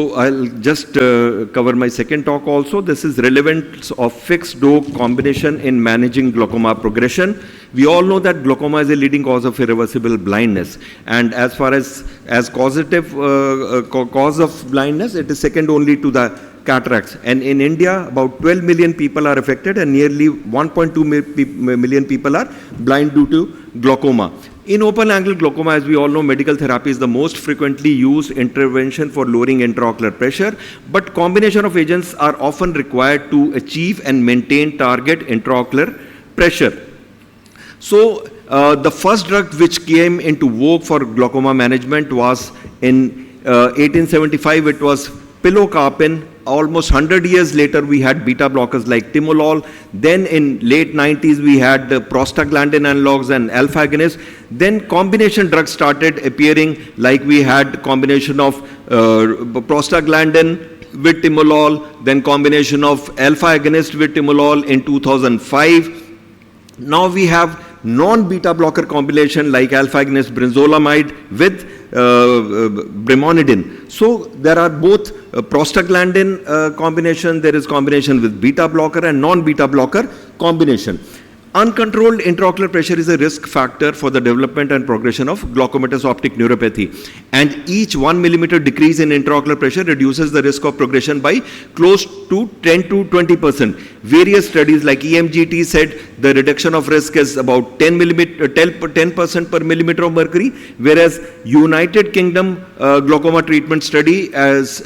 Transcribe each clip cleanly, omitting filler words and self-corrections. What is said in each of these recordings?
So I'll just cover my second talk also. This is relevance of fixed dose combination in managing glaucoma progression. We all know that glaucoma is a leading cause of irreversible blindness, and as far as causative cause of blindness, it is second only to the cataracts. And in India, about 12 million people are affected, and nearly 1.2 million people are blind due to glaucoma. In open-angle glaucoma, as we all know, medical therapy is the most frequently used intervention for lowering intraocular pressure, but combination of agents are often required to achieve and maintain target intraocular pressure. So, the first drug which came into vogue for glaucoma management was in 1875, it was pilocarpine. Almost 100 years later, we had beta blockers like timolol. Then in late 90s, we had the prostaglandin analogs and alpha agonists. Then combination drugs started appearing, like we had combination of prostaglandin with timolol, then combination of alpha agonist with timolol in 2005. Now we have non-beta blocker combination like alpha agonist brinzolamide with brimonidine. So there are both prostaglandin combination, there is combination with beta blocker and non-beta blocker combination. Uncontrolled intraocular pressure is a risk factor for the development and progression of glaucomatous optic neuropathy, and each 1 millimeter decrease in intraocular pressure reduces the risk of progression by close to 10 to 20%. Various studies like EMGT said the reduction of risk is about 10% per millimeter of mercury, whereas United Kingdom glaucoma treatment study as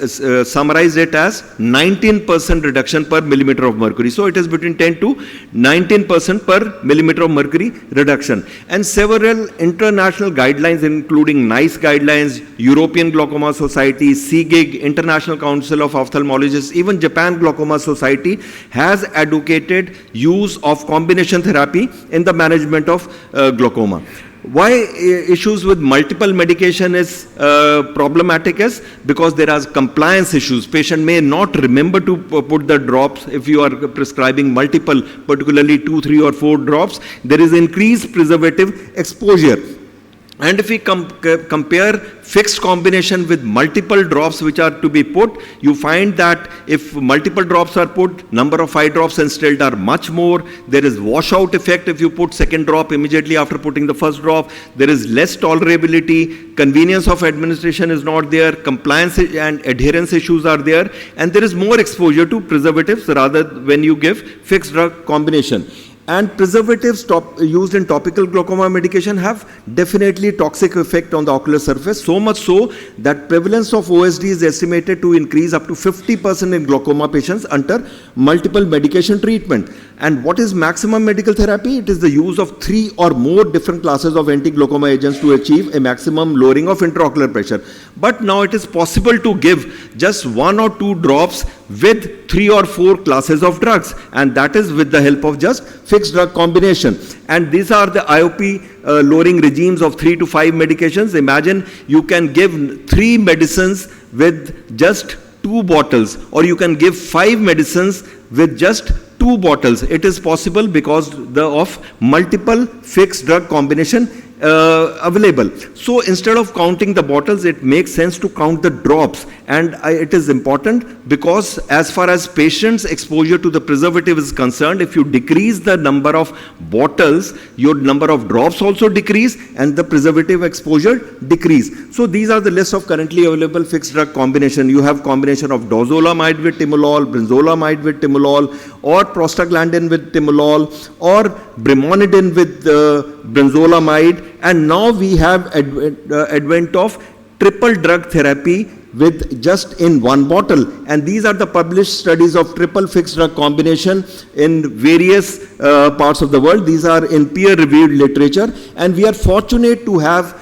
summarized it as 19% reduction per millimeter of mercury. So it is between 10 to 19% per millimeter of mercury reduction. And several international guidelines, including NICE guidelines, European Glaucoma Society, CGIG, International Council of Ophthalmologists, even Japan Glaucoma Society has advocated use of combination therapy in the management of glaucoma. Why issues with multiple medication is problematic is because there are compliance issues. Patient may not remember to put the drops if you are prescribing multiple, particularly 2, 3 or 4 drops. There is increased preservative exposure. And if we compare fixed combination with multiple drops which are to be put, you find that if multiple drops are put, number of eye drops instilled are much more. There is washout effect if you put second drop immediately after putting the first drop. There is less tolerability, convenience of administration is not there, compliance and adherence issues are there, and there is more exposure to preservatives rather when you give fixed drug combination. And preservatives used in topical glaucoma medication have definitely toxic effect on the ocular surface, so much so that prevalence of OSD is estimated to increase up to 50% in glaucoma patients under multiple medication treatment. And what is maximum medical therapy? It is the use of 3 or more different classes of anti-glaucoma agents to achieve a maximum lowering of intraocular pressure. But now it is possible to give just 1 or 2 drops with 3 or 4 classes of drugs, and that is with the help of just fixed drug combination. And these are the IOP lowering regimes of 3 to 5 medications. Imagine you can give 3 medicines with just 2 bottles, or you can give 5 medicines with just 2 bottles. It is possible because of multiple fixed drug combination available. So instead of counting the bottles, it makes sense to count the drops, and it is important because as far as patients' exposure to the preservative is concerned, if you decrease the number of bottles, your number of drops also decrease and the preservative exposure decrease. So these are the list of currently available fixed drug combination. You have combination of dorzolamide with timolol, brinzolamide with timolol, or prostaglandin with timolol, or brimonidine with brinzolamide. And now we have advent of triple drug therapy with just in 1 bottle. And these are the published studies of triple fixed drug combination in various parts of the world. These are in peer-reviewed literature. And we are fortunate to have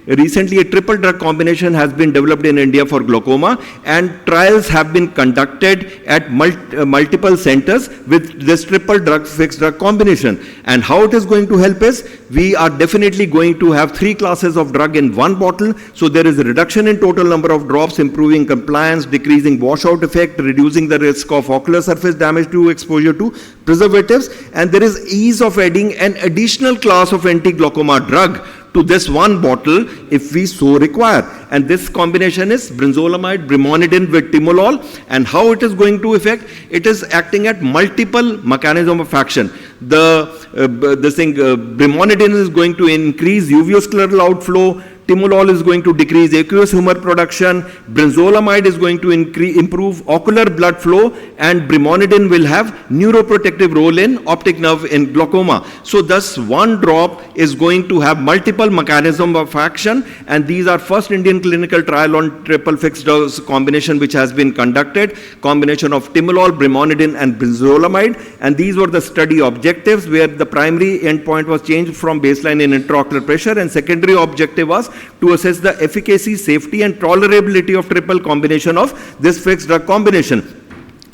recently a triple drug combination has been developed in India for glaucoma, and trials have been conducted at multiple centers with this triple drug fixed drug combination. And how it is going to help us? We are definitely going to have 3 classes of drug in 1 bottle. So there is a reduction in total number of drops, improving compliance, decreasing washout effect, reducing the risk of ocular surface damage to exposure to preservatives, and there is ease of adding an additional class of anti-glaucoma drug to this one bottle if we so require. And this combination is brinzolamide, brimonidine with timolol. And how it is going to affect? It is acting at multiple mechanism of action. Brimonidine is going to increase uveoscleral outflow. Timolol is going to decrease aqueous humor production, brinzolamide is going to improve ocular blood flow, and brimonidine will have neuroprotective role in optic nerve in glaucoma. So thus one drop is going to have multiple mechanism of action, and these are first Indian clinical trial on triple fixed dose combination which has been conducted, combination of timolol, brimonidine and brinzolamide, and these were the study objectives where the primary endpoint was changed from baseline in intraocular pressure, and secondary objective was to assess the efficacy, safety and tolerability of triple combination of this fixed drug combination.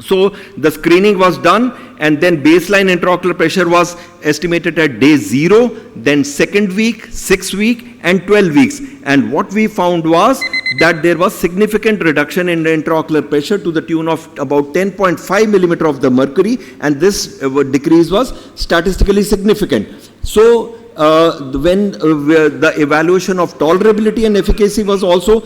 So the screening was done, and then baseline intraocular pressure was estimated at day 0, then second week, 6th week and 12 weeks. And what we found was that there was significant reduction in the intraocular pressure to the tune of about 10.5 millimeter of the mercury, and this decrease was statistically significant. So when the evaluation of tolerability and efficacy was also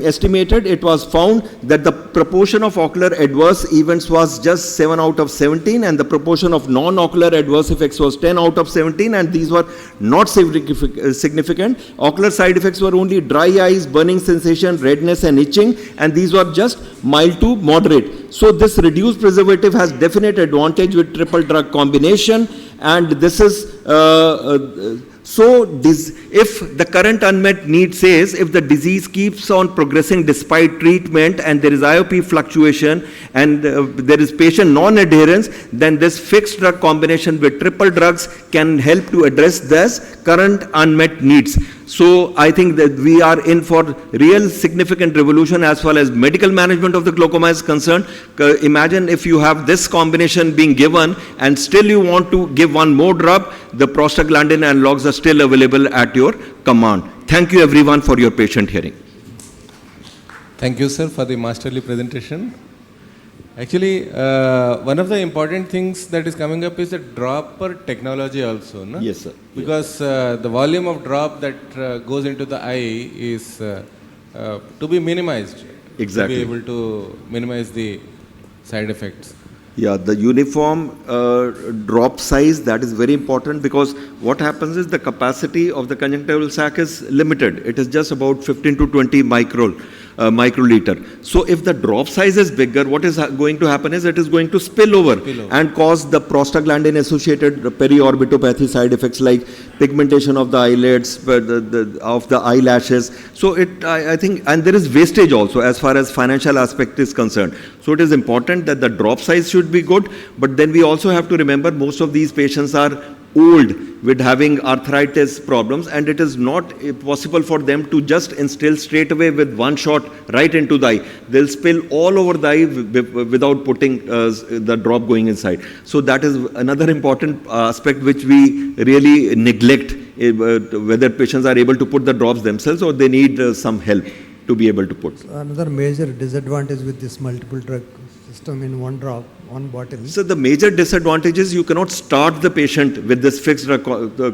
estimated, it was found that the proportion of ocular adverse events was just 7 out of 17, and the proportion of non-ocular adverse effects was 10 out of 17, and these were not significant. Ocular side effects were only dry eyes, burning sensation, redness and itching, and these were just mild to moderate. So this reduced preservative has definite advantage with triple drug combination. And this is, if the current unmet need says, if the disease keeps on progressing despite treatment and there is IOP fluctuation and there is patient non-adherence, then this fixed drug combination with triple drugs can help to address this current unmet needs. So I think that we are in for real significant revolution as far as medical management of the glaucoma is concerned. Imagine if you have this combination being given and still you want to give one more drug, the prostaglandin analogs are still available at your command. Thank you everyone for your patient hearing. Thank you, sir, for the masterly presentation. Actually, one of the important things that is coming up is the dropper technology also, no? Yes, sir. Because the volume of drop that goes into the eye is to be minimized. Exactly. To be able to minimize the side effects. Yeah, the uniform drop size, that is very important, because what happens is the capacity of the conjunctival sac is limited. It is just about 15 to 20 microliter. So if the drop size is bigger, what is going to happen is it is going to spill over and cause the prostaglandin associated periorbitopathy side effects like pigmentation of the eyelids, of the eyelashes. So I think, and there is wastage also as far as financial aspect is concerned. So it is important that the drop size should be good, but then we also have to remember most of these patients are old with having arthritis problems, and it is not possible for them to just instill straight away with one shot right into the eye. They'll spill all over the eye without putting the drop going inside. So that is another important aspect which we really neglect, whether patients are able to put the drops themselves or they need some help to be able to put. So another major disadvantage with this multiple drug system in one drop, one bottle. So the major disadvantage is you cannot start the patient with this fixed drug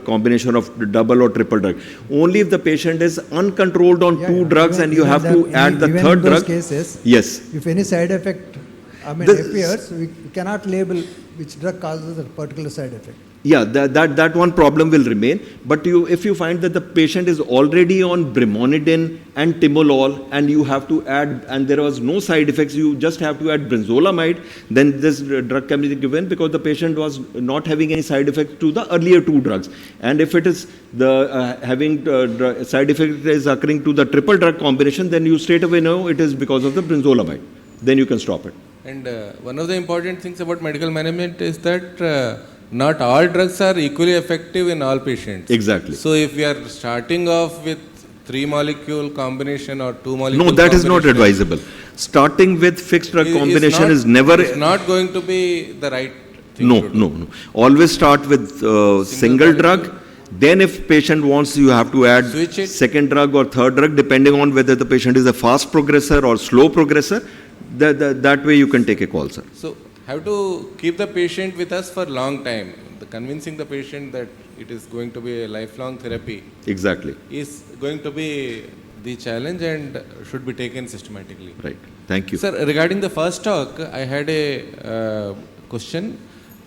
combination of double or triple drug. Only if the patient is uncontrolled on two drugs and you have to add the third drug. In those cases, yes. If any side effect appears, we cannot label which drug causes a particular side effect. Yeah, that one problem will remain. But if you find that the patient is already on brimonidine and timolol and you have to add, and there was no side effects, you just have to add brinzolamide, then this drug can be given because the patient was not having any side effects to the earlier two drugs. And if it is the side effect is occurring to the triple drug combination, then you straight away know it is because of the brinzolamide. Then you can stop it. And one of the important things about medical management is that not all drugs are equally effective in all patients. Exactly. So if we are starting off with 3-molecule combination or 2-molecule No, that is not advisable. Starting with fixed drug combination is never... It's not going to be the right thing to do. No. Always start with single drug. Then if patient wants, you have to add second drug or third drug, depending on whether the patient is a fast progressor or slow progressor. That way you can take a call, sir. So have to keep the patient with us for a long time. Convincing the patient that it is going to be a lifelong therapy, Exactly. is going to be the challenge and should be taken systematically. Right. Thank you. Sir, regarding the first talk, I had a question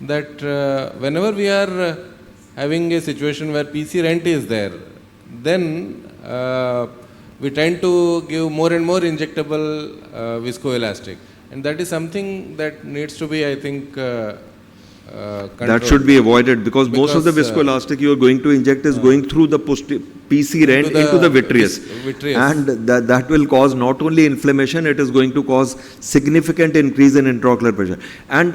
that whenever we are having a situation where PC rent is there, then we tend to give more and more injectable viscoelastic, and that is something that needs to be, I think, That controlled. should be avoided because most of the Because, viscoelastic you are going to inject is going through the PC rent into the vitreous. vitreous. And that will cause not only inflammation, it is going to cause significant increase in intraocular pressure. And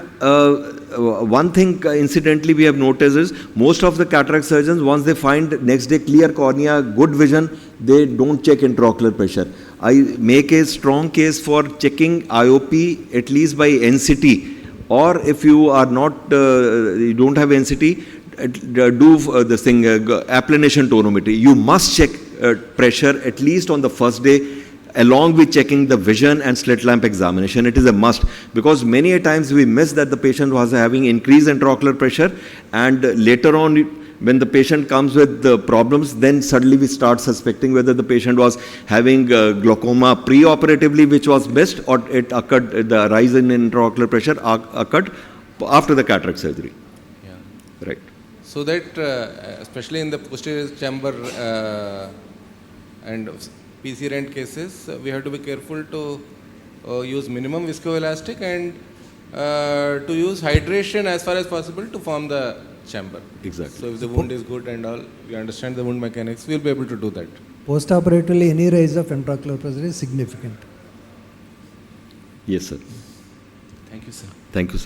one thing incidentally we have noticed is most of the cataract surgeons, once they find next day clear cornea, good vision, they don't check intraocular pressure. I make a strong case for checking IOP at least by NCT. Or if you are not, you don't have NCT, do this thing, applanation tonometry. You must check pressure at least on the first day, along with checking the vision and slit lamp examination. It is a must, because many a times we miss that the patient was having increased intraocular pressure, and later on, when the patient comes with the problems, then suddenly we start suspecting whether the patient was having glaucoma pre-operatively, which was missed, or it occurred, the rise in intraocular pressure occurred after the cataract surgery. Yeah. Right. So that, especially in the posterior chamber and PC rent cases, we have to be careful to use minimum viscoelastic and to use hydration as far as possible to form the chamber. Exactly. So if the wound is good and all, we understand the wound mechanics, we will be able to do that. Post-operatively, any rise of intraocular pressure is significant. Yes, sir. Thank you, sir. Thank you, sir.